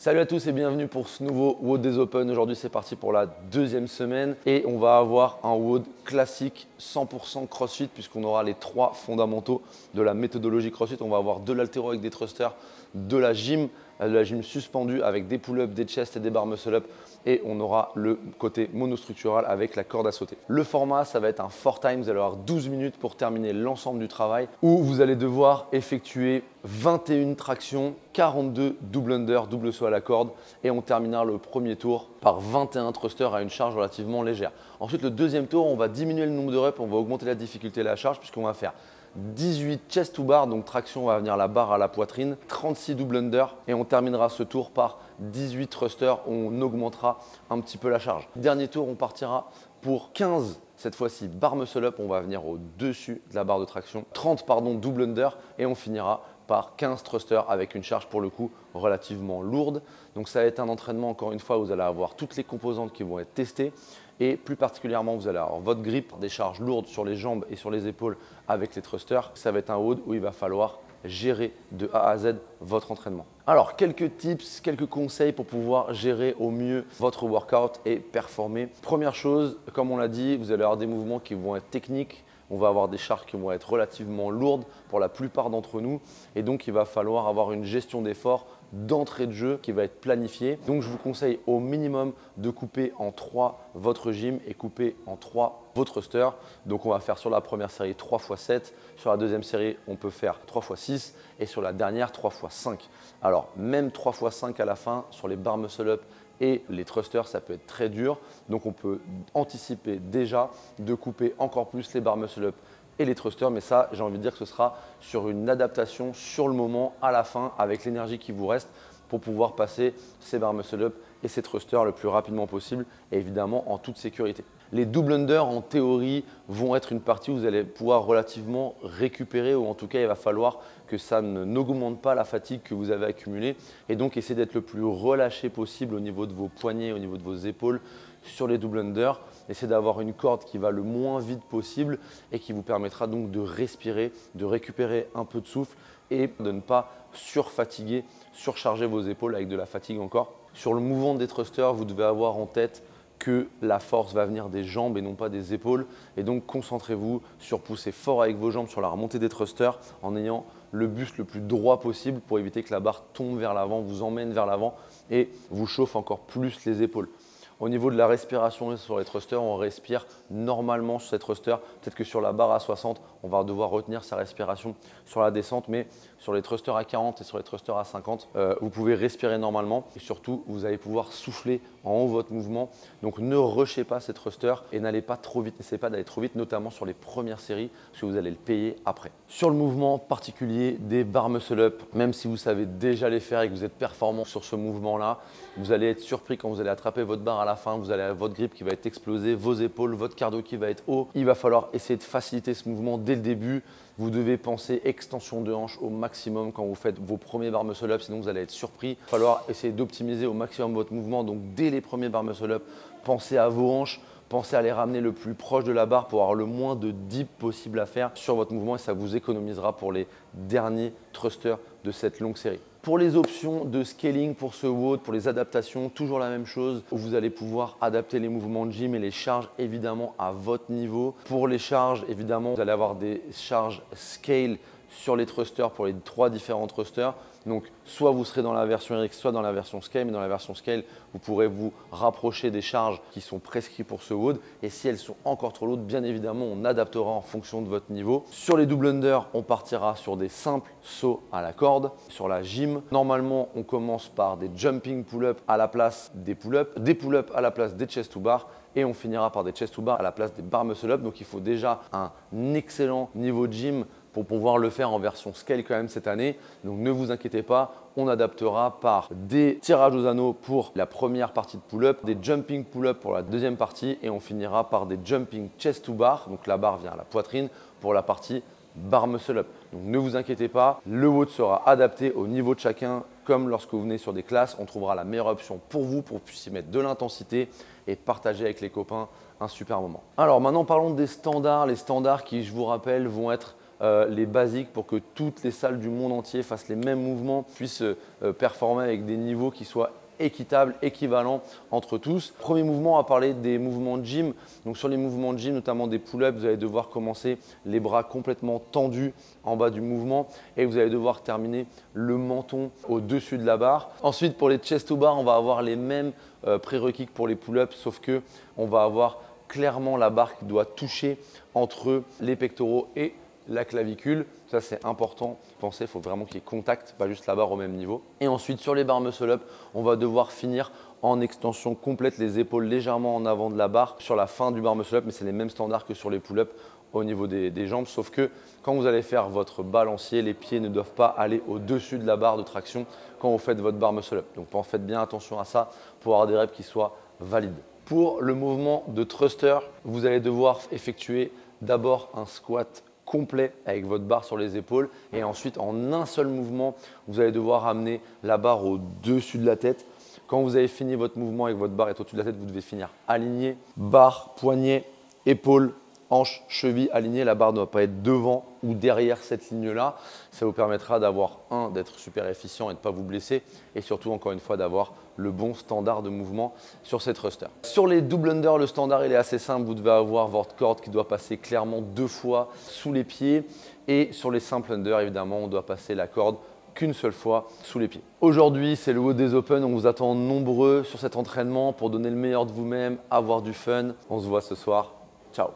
Salut à tous et bienvenue pour ce nouveau WOD des Open. Aujourd'hui, c'est parti pour la deuxième semaine et on va avoir un WOD classique 100% CrossFit puisqu'on aura les trois fondamentaux de la méthodologie CrossFit. On va avoir de l'haltéro avec des thrusters, de la gym suspendue avec des pull-ups, des chests et des barres muscle-up et on aura le côté monostructural avec la corde à sauter. Le format, ça va être un 4 time. Vous allez avoir 12 minutes pour terminer l'ensemble du travail où vous allez devoir effectuer 21 tractions, 42 double under, double saut à la corde et on terminera le premier tour par 21 thrusters à une charge relativement légère. Ensuite, le deuxième tour, on va diminuer le nombre de reps, on va augmenter la difficulté de la charge puisqu'on va faire 18 chest to bar, donc traction, on va venir la barre à la poitrine, 36 double under et on terminera ce tour par 18 thrusters, on augmentera un petit peu la charge. Dernier tour, on partira pour 15 cette fois-ci barre muscle up, on va venir au-dessus de la barre de traction, 30 double under et on finira par 15 thrusters avec une charge pour le coup relativement lourde. Donc ça va être un entraînement encore une fois où vous allez avoir toutes les composantes qui vont être testées et plus particulièrement vous allez avoir votre grip, des charges lourdes sur les jambes et sur les épaules avec les thrusters. Ça va être un WOD où il va falloir gérer de A à Z votre entraînement. Alors quelques tips, quelques conseils pour pouvoir gérer au mieux votre workout et performer. Première chose, comme on l'a dit, vous allez avoir des mouvements qui vont être techniques. On va avoir des charges qui vont être relativement lourdes pour la plupart d'entre nous et donc il va falloir avoir une gestion d'effort d'entrée de jeu qui va être planifiée. Donc je vous conseille au minimum de couper en 3 votre gym et couper en 3 vos thrusters. Donc on va faire sur la première série 3 x 7, sur la deuxième série on peut faire 3 x 6 et sur la dernière 3 x 5. Alors même 3 x 5 à la fin sur les barres muscle up et les thrusters, ça peut être très dur. Donc on peut anticiper déjà de couper encore plus les barres muscle up et les thrusters. Mais ça, j'ai envie de dire que ce sera sur une adaptation sur le moment, à la fin, avec l'énergie qui vous reste pour pouvoir passer ces barres muscle up et ces thrusters le plus rapidement possible et évidemment en toute sécurité. Les double under en théorie vont être une partie où vous allez pouvoir relativement récupérer ou en tout cas il va falloir que ça n'augmente pas la fatigue que vous avez accumulée et donc essayez d'être le plus relâché possible au niveau de vos poignets, au niveau de vos épaules sur les double under. Essayez d'avoir une corde qui va le moins vite possible et qui vous permettra donc de respirer, de récupérer un peu de souffle et de ne pas surfatiguer, surcharger vos épaules avec de la fatigue encore. Sur le mouvement des thrusters, vous devez avoir en tête que la force va venir des jambes et non pas des épaules. Et donc, concentrez-vous sur pousser fort avec vos jambes sur la remontée des thrusters en ayant le buste le plus droit possible pour éviter que la barre tombe vers l'avant, vous emmène vers l'avant et vous chauffe encore plus les épaules. Au niveau de la respiration sur les thrusters, on respire normalement sur ces thrusters. Peut-être que sur la barre à 60, on va devoir retenir sa respiration sur la descente, mais sur les thrusters à 40 et sur les thrusters à 50, vous pouvez respirer normalement et surtout, vous allez pouvoir souffler en haut votre mouvement. Donc, ne rushez pas ces thrusters et n'allez pas trop vite. N'essayez pas d'aller trop vite, notamment sur les premières séries, parce que vous allez le payer après. Sur le mouvement particulier des barres muscle up, même si vous savez déjà les faire et que vous êtes performant sur ce mouvement-là, vous allez être surpris quand vous allez attraper votre barre à la fin, vous allez avoir votre grip qui va être explosé, vos épaules, votre cardio qui va être haut. Il va falloir essayer de faciliter ce mouvement dès le début. Vous devez penser extension de hanche au maximum quand vous faites vos premiers barres muscle up, sinon vous allez être surpris. Il va falloir essayer d'optimiser au maximum votre mouvement. Donc dès les premiers barres muscle up, pensez à vos hanches, pensez à les ramener le plus proche de la barre pour avoir le moins de dip possible à faire sur votre mouvement et ça vous économisera pour les derniers thrusters de cette longue série. Pour les options de scaling pour ce WOD, pour les adaptations, toujours la même chose. Vous allez pouvoir adapter les mouvements de gym et les charges évidemment à votre niveau. Pour les charges, évidemment, vous allez avoir des charges scale sur les thrusters pour les 3 différents thrusters. Donc, soit vous serez dans la version RX, soit dans la version Scale. Mais dans la version Scale, vous pourrez vous rapprocher des charges qui sont prescrites pour ce WOD. Et si elles sont encore trop lourdes, bien évidemment, on adaptera en fonction de votre niveau. Sur les double under, on partira sur des simples sauts à la corde. Sur la gym, normalement, on commence par des jumping pull-up à la place des pull-ups, des pull-ups à la place des chest to bar. Et on finira par des chest to bar à la place des barres muscle up. Donc, il faut déjà un excellent niveau de gym pour pouvoir le faire en version scale quand même cette année. Donc ne vous inquiétez pas, on adaptera par des tirages aux anneaux pour la première partie de pull-up, des jumping pull-up pour la deuxième partie et on finira par des jumping chest to bar. Donc la barre vient à la poitrine pour la partie barre muscle up. Donc ne vous inquiétez pas, le WOD sera adapté au niveau de chacun. Comme lorsque vous venez sur des classes, on trouvera la meilleure option pour vous pour que vous puissiez mettre de l'intensité et partager avec les copains un super moment. Alors maintenant parlons des standards. Les standards qui, je vous rappelle, vont être les basiques pour que toutes les salles du monde entier fassent les mêmes mouvements, puissent performer avec des niveaux qui soient équitable, équivalent entre tous. Premier mouvement, on va parler des mouvements de gym. Donc sur les mouvements de gym, notamment des pull-ups, vous allez devoir commencer les bras complètement tendus en bas du mouvement et vous allez devoir terminer le menton au-dessus de la barre. Ensuite, pour les chest to bar, on va avoir les mêmes prérequis que pour les pull-ups, sauf que on va avoir clairement la barre qui doit toucher entre les pectoraux et la clavicule. Ça, c'est important. Pensez, il faut vraiment qu'il y ait contact, pas juste la barre au même niveau. Et ensuite, sur les barres muscle-up, on va devoir finir en extension complète, les épaules légèrement en avant de la barre sur la fin du bar muscle-up, mais c'est les mêmes standards que sur les pull-ups au niveau des jambes, sauf que quand vous allez faire votre balancier, les pieds ne doivent pas aller au-dessus de la barre de traction quand vous faites votre bar muscle-up. Donc, faites bien attention à ça pour avoir des reps qui soient valides. Pour le mouvement de thruster, vous allez devoir effectuer d'abord un squat complet avec votre barre sur les épaules et ensuite en un seul mouvement, vous allez devoir amener la barre au-dessus de la tête. Quand vous avez fini votre mouvement avec votre barre est au-dessus de la tête, vous devez finir aligné, barre, poignet, épaule, hanche, cheville alignée. La barre ne doit pas être devant ou derrière cette ligne-là. Ça vous permettra d'avoir d'être super efficient et de ne pas vous blesser et surtout encore une fois d'avoir le bon standard de mouvement sur ces thrusters. Sur les double under, le standard il est assez simple. Vous devez avoir votre corde qui doit passer clairement 2 fois sous les pieds et sur les simples under, évidemment, on doit passer la corde qu'une seule fois sous les pieds. Aujourd'hui, c'est le WOD des Open. On vous attend nombreux sur cet entraînement pour donner le meilleur de vous-même, avoir du fun. On se voit ce soir. Ciao.